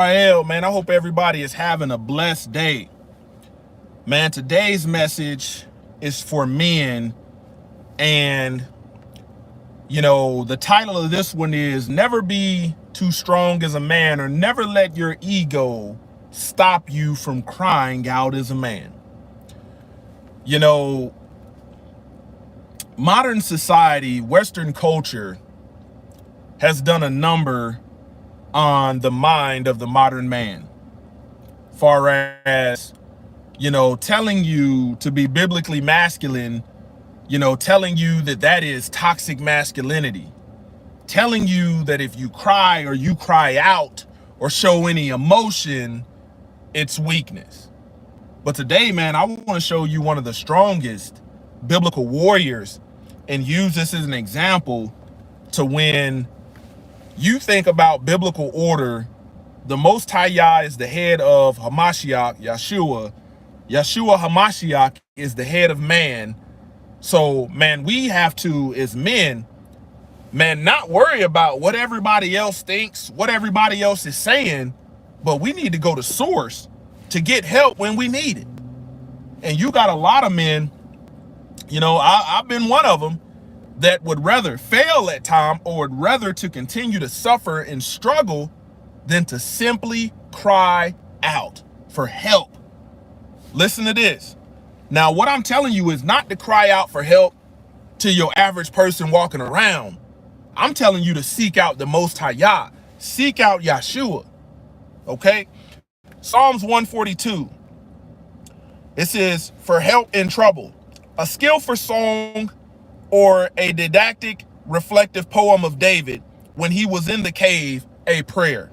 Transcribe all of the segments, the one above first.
Man, I hope everybody is having a blessed day. Man, today's message is for men, and the title of this one is Never Be Too Strong as a Man, or Never Let Your Ego Stop You from Crying Out as a Man. You know, modern society, Western culture has done a number on the mind of the modern man, far as telling you to be biblically masculine, telling you that that is toxic masculinity, telling you that if you cry or you cry out or show any emotion, it's weakness. But today, man, I want to show you one of the strongest biblical warriors and use this as an example to when you think about biblical order. The Most High Yah is the head of Hamashiach, Yeshua. Yeshua Hamashiach is the head of man. So, man, we have to, as men, man, not worry about what everybody else thinks, what everybody else is saying, but we need to go to source to get help when we need it. And you got a lot of men, I've been one of them, that would rather fail at time or would rather to continue to suffer and struggle than to simply cry out for help. Listen to this. Now, what I'm telling you is not to cry out for help to your average person walking around. I'm telling you to seek out the Most High Yah. Seek out Yeshua. Okay? Psalms 142. It says, for help in trouble, a skillful song or a didactic, reflective poem of David when he was in the cave, a prayer.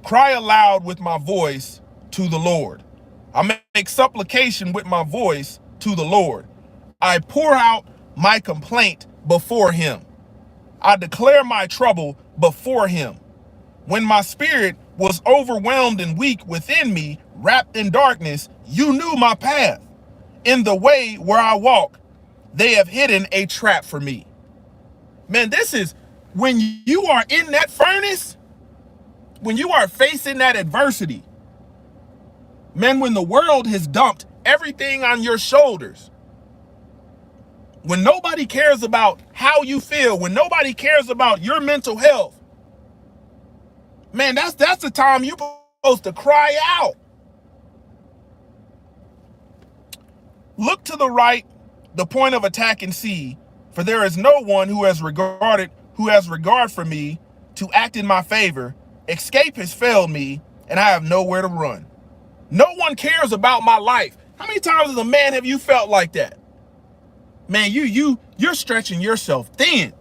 Cry aloud with my voice to the Lord. I make supplication with my voice to the Lord. I pour out my complaint before him. I declare my trouble before him. When my spirit was overwhelmed and weak within me, wrapped in darkness, you knew my path. In the way where I walk, they have hidden a trap for me. Man, this is when you are in that furnace, when you are facing that adversity, man, when the world has dumped everything on your shoulders, when nobody cares about how you feel, when nobody cares about your mental health, man, that's the time you're supposed to cry out. Look to the right, the point of attack, and see, for there is no one who has regard for me to act in my favor. Escape has failed me, and I have nowhere to run. No one cares about my life. How many times as a man have you felt like that? Man, you're stretching yourself thin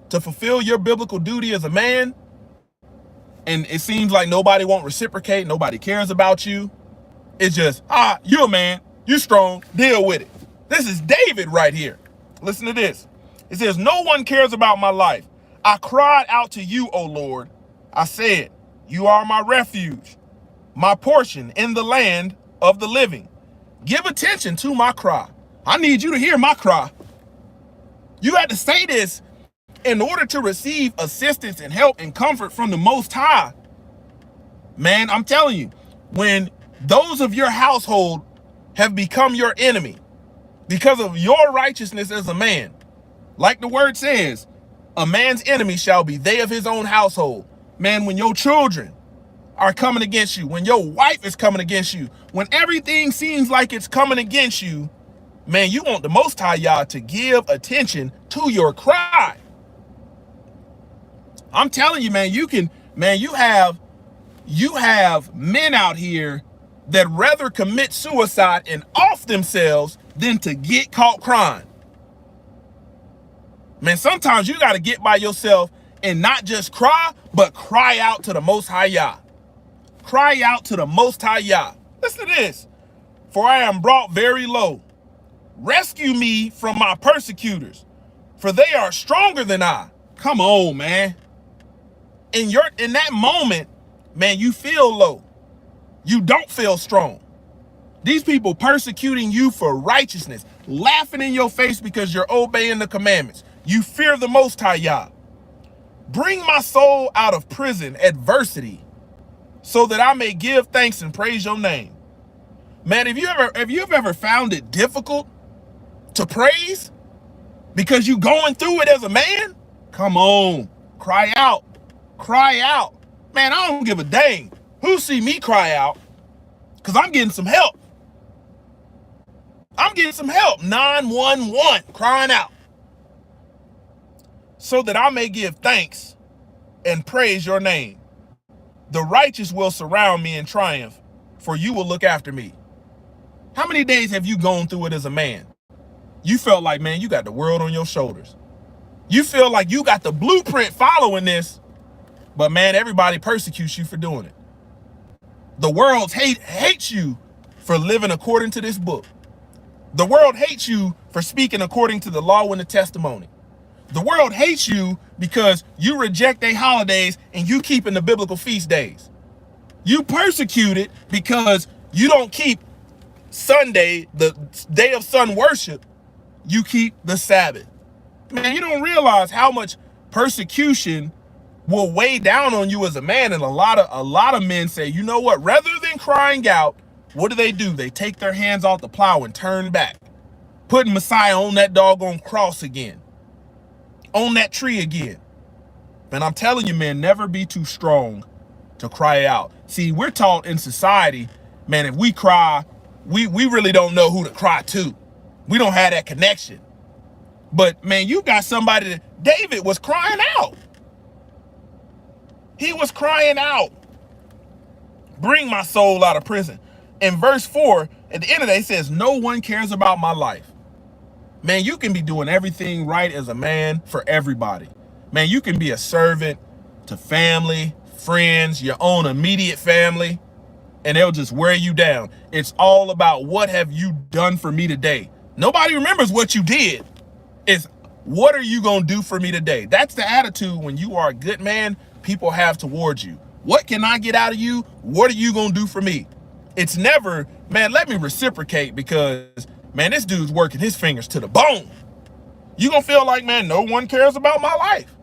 to fulfill your biblical duty as a man, and it seems like nobody won't reciprocate, nobody cares about you. It's just, you're a man, you're strong, deal with it. This is David right here. Listen to this. It says, no one cares about my life. I cried out to you, O Lord. I said, you are my refuge, my portion in the land of the living. Give attention to my cry. I need you to hear my cry. You had to say this in order to receive assistance and help and comfort from the Most High. Man, I'm telling you, when those of your household have become your enemy because of your righteousness as a man, like the word says, a man's enemy shall be they of his own household. Man, when your children are coming against you, when your wife is coming against you, when everything seems like it's coming against you, man, you want the Most High Yah to give attention to your cry. I'm telling you, man, you have men out here that rather commit suicide and off themselves than to get caught crying. Man, sometimes you got to get by yourself and not just cry, but cry out to the Most High Yah. Cry out to the Most High Yah. Listen to this. For I am brought very low. Rescue me from my persecutors, for they are stronger than I. Come on, man. In that moment, man, you feel low. You don't feel strong. These people persecuting you for righteousness, laughing in your face because you're obeying the commandments. You fear the Most High Yah. Bring my soul out of prison, adversity. so that I may give thanks and praise your name. Man, have you ever found it difficult to praise because you going through it as a man? Come on, cry out, cry out. Man, I don't give a dang who see me cry out, because I'm getting some help. I'm getting some help. 911, crying out. So that I may give thanks and praise your name. The righteous will surround me in triumph, for you will look after me. How many days have you gone through it as a man? You felt like, man, you got the world on your shoulders. You feel like you got the blueprint following this, but man, everybody persecutes you for doing it. The world hates you for living according to this book. The world hates you for speaking according to the law and the testimony. The world hates you because you reject their holidays and you keeping the biblical feast days. You persecuted because you don't keep Sunday, the day of sun worship. You keep the Sabbath. Man, you don't realize how much persecution will weigh down on you as a man. And a lot of men say, you know what, rather than crying out, what do? They take their hands off the plow and turn back, putting Messiah on that doggone cross again, on that tree again. And I'm telling you, man, never be too strong to cry out. See, we're taught in society, man, if we cry, we really don't know who to cry to. We don't have that connection. But man, you got somebody that David was crying out. He was crying out, bring my soul out of prison. In verse 4, at the end of the day, it says, no one cares about my life. Man, you can be doing everything right as a man for everybody. Man, you can be a servant to family, friends, your own immediate family, and they'll just wear you down. It's all about what have you done for me today. Nobody remembers what you did. It's what are you going to do for me today? That's the attitude when you are a good man people have towards you. What can I get out of you? What are you going to do for me? It's never, man, let me reciprocate because, man, this dude's working his fingers to the bone. You're going to feel like, man, no one cares about my life.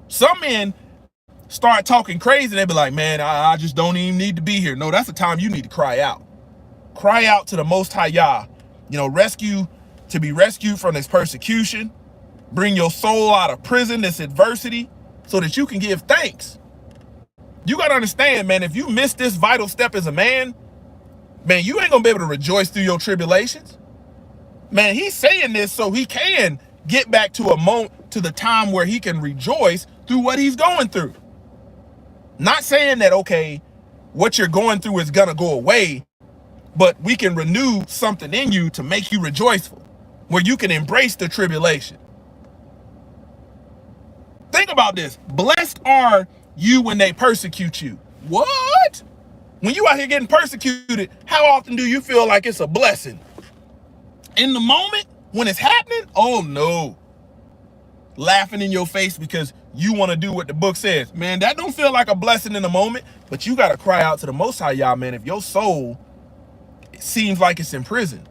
Some men start talking crazy. They be like, man, I just don't even need to be here. No, that's the time you need to cry out. Cry out to the Most High Yah. You know, to be rescued from this persecution. Bring your soul out of prison, this adversity, so that you can give thanks. You got to understand, man, if you miss this vital step as a man, man, you ain't going to be able to rejoice through your tribulations. Man, he's saying this so he can get back to the time where he can rejoice through what he's going through. Not saying that, okay, what you're going through is going to go away, but we can renew something in you to make you rejoiceful, where you can embrace the tribulation. Think about this. Blessed are you when they persecute you. What? When you out here getting persecuted, how often do you feel like it's a blessing? In the moment when it's happening? Oh no. Laughing in your face because you want to do what the book says. Man, that don't feel like a blessing in the moment, but you got to cry out to the Most High Yah, man, if your soul seems like it's in prison.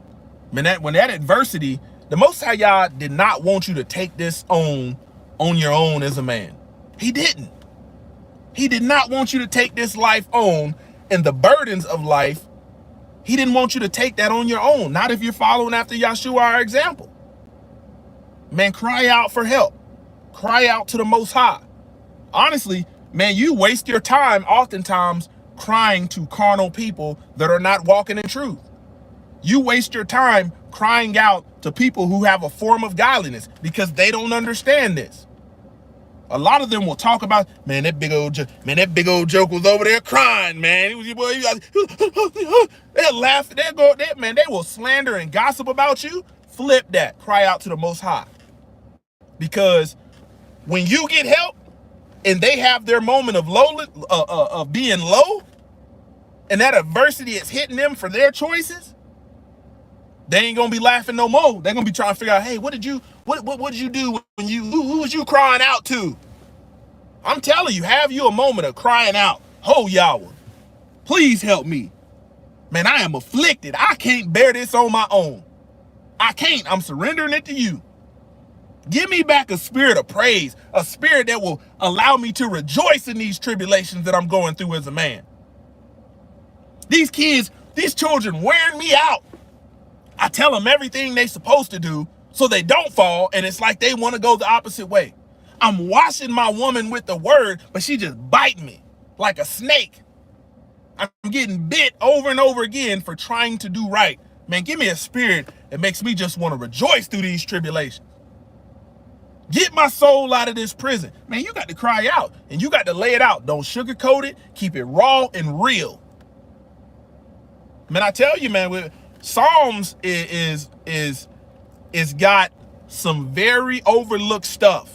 Man, when that adversity, the Most High Yah did not want you to take this on your own as a man. He didn't. He did not want you to take this life on and the burdens of life. He didn't want you to take that on your own. Not if you're following after Yahshua, our example. Man, cry out for help. Cry out to the Most High. Honestly, man, you waste your time oftentimes crying to carnal people that are not walking in truth. You waste your time crying out to people who have a form of godliness because they don't understand this. A lot of them will talk about, man, that big old joke was over there crying, man. They'll laugh, they will slander and gossip about you. Flip that. Cry out to the Most High. Because when you get help and they have their moment of being low, and that adversity is hitting them for their choices, they ain't gonna be laughing no more. They're gonna be trying to figure out, hey, what did you do when who was you crying out to? I'm telling you, have you a moment of crying out, oh Yahweh, please help me. Man, I am afflicted. I can't bear this on my own. I can't. I'm surrendering it to you. Give me back a spirit of praise, a spirit that will allow me to rejoice in these tribulations that I'm going through as a man. These kids, these children wearing me out. I tell them everything they're supposed to do so they don't fall, and it's like they want to go the opposite way. I'm washing my woman with the word, but she just biting me like a snake. I'm getting bit over and over again for trying to do right. Man, give me a spirit that makes me just want to rejoice through these tribulations. Get my soul out of this prison. Man, you got to cry out, and you got to lay it out. Don't sugarcoat it. Keep it raw and real. Man, I tell you, man, Psalms is got some very overlooked stuff.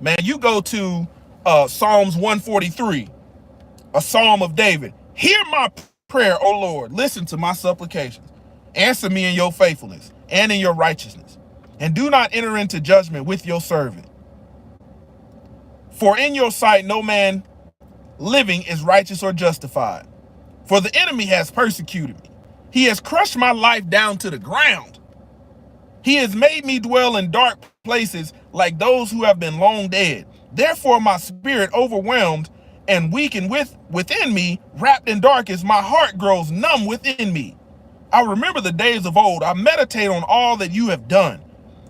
Man, you go to Psalms 143, a Psalm of David. Hear my prayer, O Lord. Listen to my supplications. Answer me in your faithfulness and in your righteousness. And do not enter into judgment with your servant. For in your sight no man living is righteous or justified. For the enemy has persecuted me. He has crushed my life down to the ground. He has made me dwell in dark places like those who have been long dead. Therefore my spirit overwhelmed and weakened within me, wrapped in darkness, my heart grows numb within me. I remember the days of old. I meditate on all that you have done.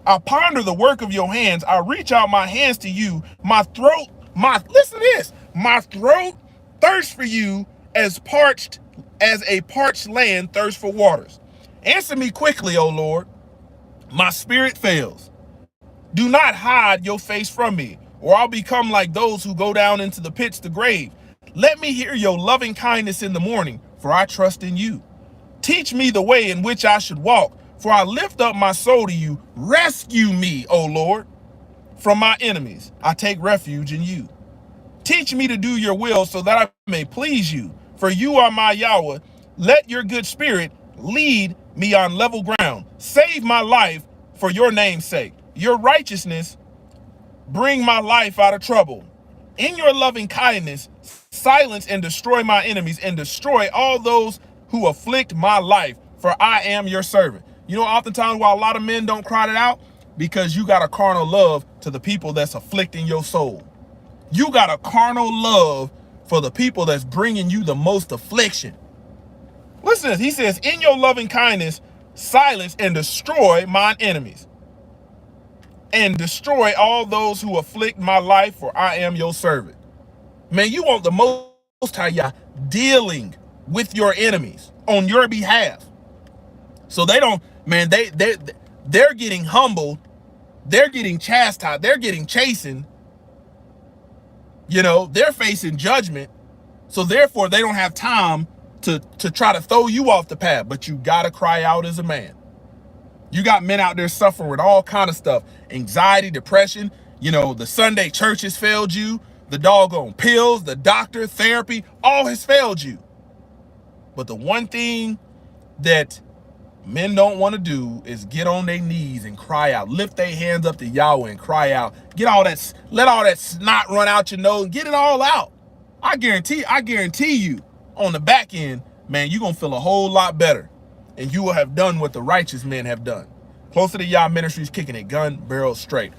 I ponder the work of your hands. I reach out my hands to you. Listen to this. My throat thirsts for you as a parched land thirsts for waters. Answer me quickly, O Lord. My spirit fails. Do not hide your face from me, or I'll become like those who go down into the pits, the grave. Let me hear your loving kindness in the morning, for I trust in you. Teach me the way in which I should walk, for I lift up my soul to you. Rescue me, O Lord, from my enemies. I take refuge in you. Teach me to do your will so that I may please you, for you are my Yahweh. Let your good spirit lead me on level ground. Save my life for your name's sake. Your righteousness bring my life out of trouble. In your loving kindness, silence and destroy my enemies and destroy all those who afflict my life, for I am your servant. You know, oftentimes why a lot of men don't cry it out? Because you got a carnal love to the people that's afflicting your soul. You got a carnal love for the people that's bringing you the most affliction. Listen to this. He says, in your loving kindness, silence and destroy mine enemies. And destroy all those who afflict my life, for I am your servant. Man, you want the Most High Yah dealing with your enemies on your behalf. So they don't, man, they're getting humbled. They're getting chastised. They're getting chastened. You know, they're facing judgment. So therefore, they don't have time to try to throw you off the path. But you got to cry out as a man. You got men out there suffering with all kind of stuff. Anxiety, depression. You know, the Sunday church has failed you. The doggone pills, the doctor, therapy, all has failed you. But the one thing that men don't want to do is get on their knees and cry out. Lift their hands up to Yahweh and cry out. Let all that snot run out your nose and get it all out. I guarantee you on the back end, man, you're going to feel a whole lot better. And you will have done what the righteous men have done. Closer to Yah Ministries, kicking it gun barrel straight.